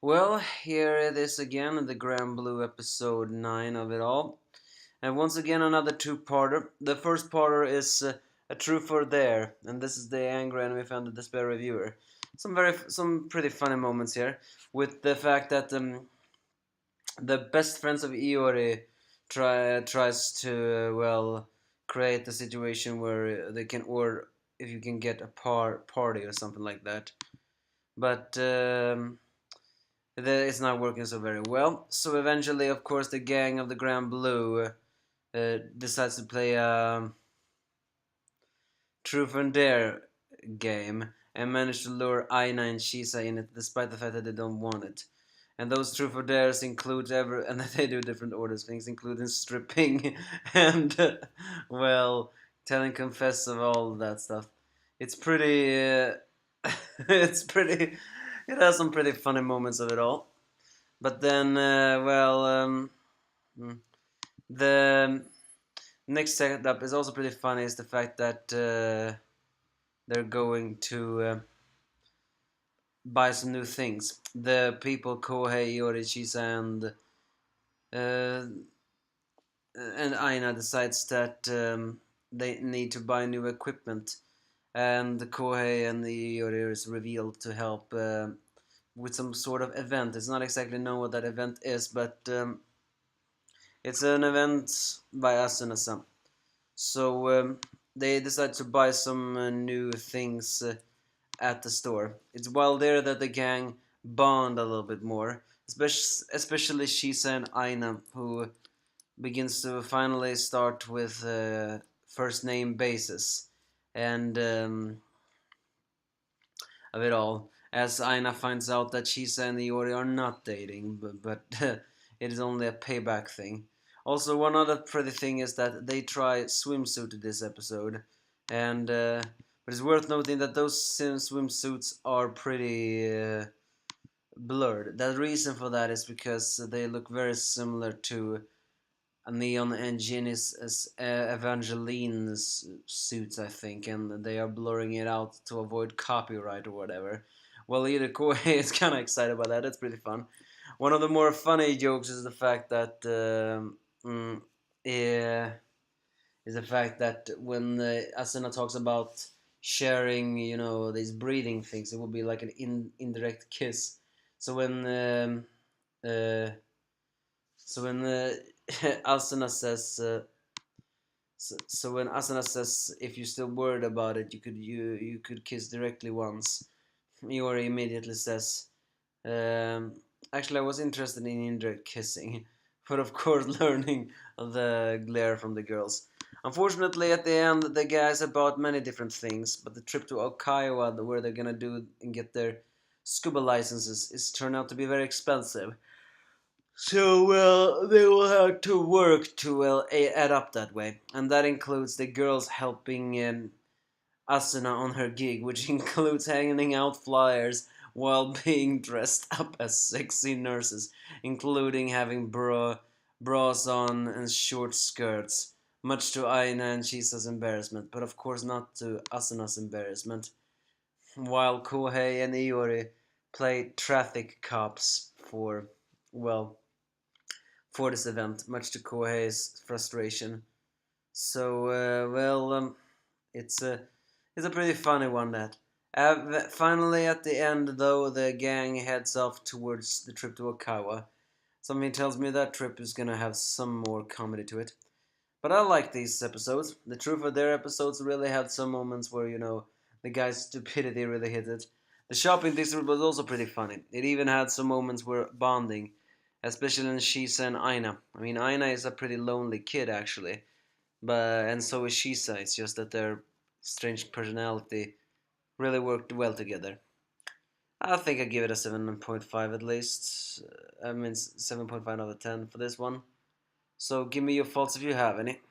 Well, here it is again, the Granblue episode 9 of it all. And once again, another two-parter. The first parter is a Truth or Dare, and this is the Angry Anime Fan, the Despair Reviewer. Some pretty funny moments here, with the fact that the best friends of Iori tries to, create a situation where they can, or if you can get a party or something like that. But it's not working so very well. So eventually, of course, the gang of the Granblue decides to play a Truth and Dare game and manage to lure Aina and Shisa in it, despite the fact that they don't want it. And those Truth or Dares include and they do different orders things, including stripping and telling confess of all that stuff. It's pretty. It's pretty. It has some pretty funny moments of it all. But then, the next setup is also pretty funny. Is the fact that they're going to buy some new things. The people, Kohei, Iori, uh, and Aina decides that they need to buy new equipment, and Kohei and the Iori is revealed to help with some sort of event. It's not exactly known what that event is, but it's an event by Asuna-san. So they decide to buy some new things at the store. It's while there that the gang bond a little bit more, especially Shisa and Aina, who begins to finally start with first name basis and of it all. As Aina finds out that Shisa and Iori are not dating, but it is only a payback thing. Also, one other pretty thing is that they try swimsuit this episode, and but it's worth noting that those swimsuits are pretty blurred. The reason for that is because they look very similar to Neon and Ginny's Evangeline's suits, I think, and they are blurring it out to avoid copyright or whatever. Well, either Koei is kind of excited about that. It's pretty fun. One of the more funny jokes is the fact that is the fact that when Asuna talks about sharing, these breathing things, it would be like an indirect kiss. So when uh, Asuna says, when Asuna says, if you're still worried about it, you could kiss directly once. Miori immediately says, actually, I was interested in indirect kissing, but of course, learning the glare from the girls. Unfortunately, at the end, the guys about many different things, but the trip to Okinawa, where they're gonna do and get their scuba licenses, is turned out to be very expensive. So, they will have to work to add up that way, and that includes the girls helping Asuna on her gig, which includes handing out flyers while being dressed up as sexy nurses, including having bras on and short skirts, much to Aina and Chisa's embarrassment, but of course not to Asuna's embarrassment, while Kohei and Iori play traffic cops well, for this event, much to Kohei's frustration. So, it's a pretty funny one that. Finally, at the end, though, the gang heads off towards the trip to Okawa. Something tells me that trip is gonna have some more comedy to it. But I like these episodes. The Truth or Dare episodes really had some moments where, the guy's stupidity really hit it. The shopping district was also pretty funny. It even had some moments where bonding, especially in Shisa and Aina. I mean, Aina is a pretty lonely kid, actually. And so is Shisa. It's just that their strange personality really worked well together. I think I give it a 7.5 at least. I mean, 7.5 out of 10 for this one. So give me your thoughts if you have any.